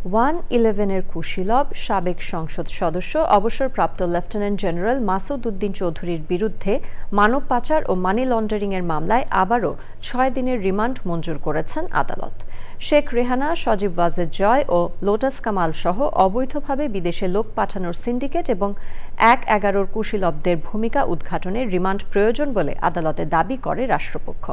111-এর কুশীলব সাবেক সংসদ সদস্য অবসরপ্রাপ্ত লেফটেন্যান্ট জেনারেল মাসুদ উদ্দিন চৌধুরীর বিরুদ্ধে মানব পাচার ও মানি লন্ডারিংয়ের মামলায় আবারও 6 দিনের রিমান্ড মঞ্জুর করেছেন আদালত। শেখ রেহানা, সজীব ওয়াজেদ জয় ও লোটাস কামাল সহ অবৈধভাবে বিদেশে লোক পাঠানোর সিন্ডিকেট এবং 1-11 কুশীলবদের ভূমিকা উদ্ঘাটনের রিমান্ড প্রয়োজন বলে আদালতে দাবি করে রাষ্ট্রপক্ষ।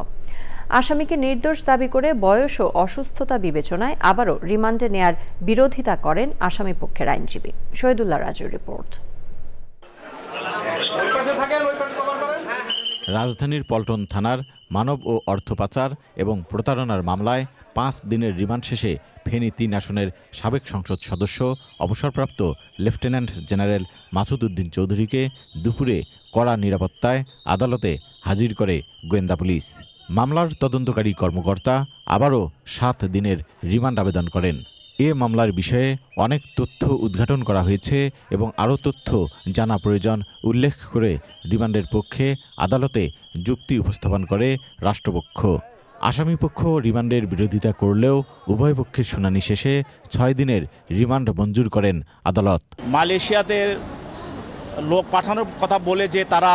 আসামিকে নির্দোষ দাবি করে বয়স ও অসুস্থতা বিবেচনায় আবারও রিমান্ডে নেয়ার বিরোধিতা করেন আসামিপক্ষের আইনজীবী। শহীদুল্লাহ রাজুর রিপোর্ট। রাজধানীর পল্টন থানার মানব ও অর্থ পাচার এবং প্রতারণার মামলায় 5 দিনের রিমান্ড শেষে ফেনী 3 আসনের সাবেক সংসদ সদস্য অবসরপ্রাপ্ত লেফটেন্যান্ট জেনারেল মাসুদ উদ্দিন চৌধুরীকে দুপুরে কড়া নিরাপত্তায় আদালতে হাজির করে গোয়েন্দা পুলিশ। মামলার তদন্তকারী কর্মকর্তা আবারও 7 দিনের রিমান্ড আবেদন করেন। এ মামলার বিষয়ে অনেক তথ্য উদ্ঘাটন করা হয়েছে এবং আরও তথ্য জানা প্রয়োজন উল্লেখ করে রিমান্ডের পক্ষে আদালতে যুক্তি উপস্থাপন করে রাষ্ট্রপক্ষ। আসামিপক্ষ রিমান্ডের বিরোধিতা করলেও উভয় পক্ষের শুনানি শেষে 6 দিনের রিমান্ড মঞ্জুর করেন আদালত। মালয়েশিয়াতে লোক পাঠানোর কথা বলে যে তারা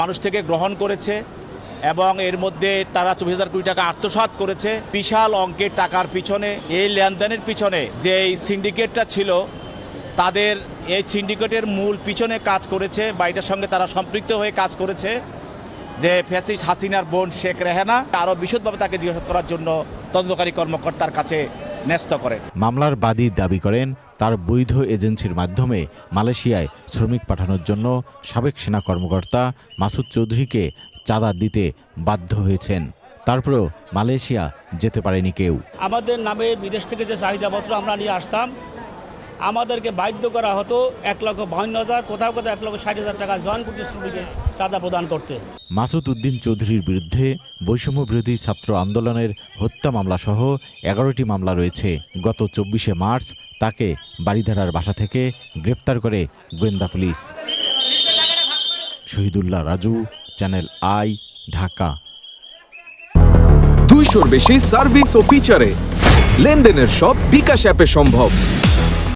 মানুষ থেকে গ্রহণ করেছে এবং এর মধ্যে তারা 24,000 কোটি টাকা আত্মসাৎ করেছে। বিশাল অঙ্কের টাকার পিছনে, এই লেনদেনের পিছনে যে এই সিন্ডিকেটটা ছিল, তাদের এই সিন্ডিকেটের মূল পিছনে কাজ করেছে বা এটার সঙ্গে তারা সম্পৃক্ত হয়ে কাজ করেছে যে ফ্যাসিস্ট হাসিনার বোন শেখ রেহানা। আরও বিশদভাবে তাকে জিজ্ঞাসা করার জন্য তদন্তকারী কর্মকর্তার কাছে ন্যস্ত করেন। মামলার বাদী দাবি করেন তার বৈধ এজেন্সির মাধ্যমে মালয়েশিয়ায় শ্রমিক পাঠানোর জন্য সাবেক সেনা কর্মকর্তা মাসুদ চৌধুরীকে চাঁদা দিতে বাধ্য হয়েছেন। তারপরেও মালয়েশিয়া যেতে পারেনি কেউ। আমাদের নামে বিদেশ থেকে যে চাহিদাপত্র আমরা নিয়ে আসতাম, আমাদেরকে বাধ্য করা হতো 1,52,000, কোথাও কোথাও 1,60,000 টাকা জনপ্রতি শ্রমিকের চাঁদা প্রদান করতে। মাসুদ উদ্দিন চৌধুরীর বিরুদ্ধে বৈষম্য বিরোধী ছাত্র আন্দোলনের হত্যা মামলা সহ 11টি মামলা রয়েছে। গত 24শে মার্চ তাকে বারিধারার বাসা থেকে গ্রেপ্তার করে গোয়েন্দা পুলিশ। Shahidullah Raju, channel I, Dhaka. 200-র বেশি সার্ভিস ও ফিচারে লেনদেনের সব বিকাশ অ্যাপে সম্ভব।